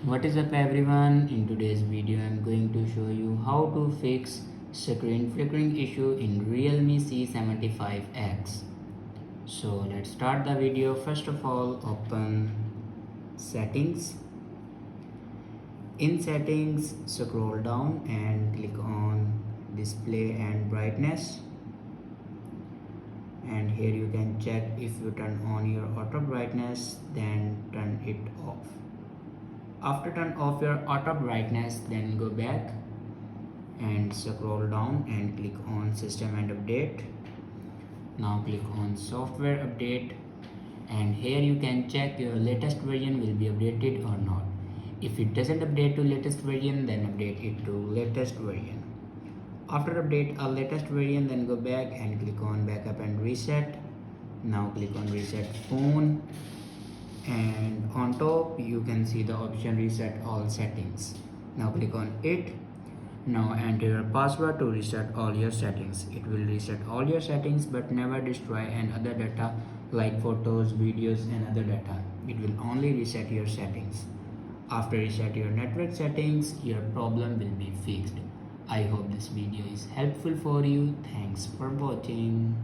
What is up everyone? In today's video I'm going to show you how to fix screen flickering issue in Realme C75x. So let's start the video. First of all, open settings. In settings, scroll down and click on display and brightness, and here you can check if you turn on your auto brightness, then turn it off. After turn off your auto brightness, then go back and scroll down and click on system and update. Now click on software update, and here you can check your latest version will be updated or not. If it doesn't update to latest version, then update it to latest version. After update a latest version, then go back and click on backup and reset. Now click on reset phone, and on top you can see the option reset all settings. Now click on it. Now enter your password to reset all your settings. It will reset all your settings but never destroy and other data like photos, videos and other data. It will only reset your settings. After reset your network settings, your problem will be fixed. I hope this video is helpful for you. Thanks for watching.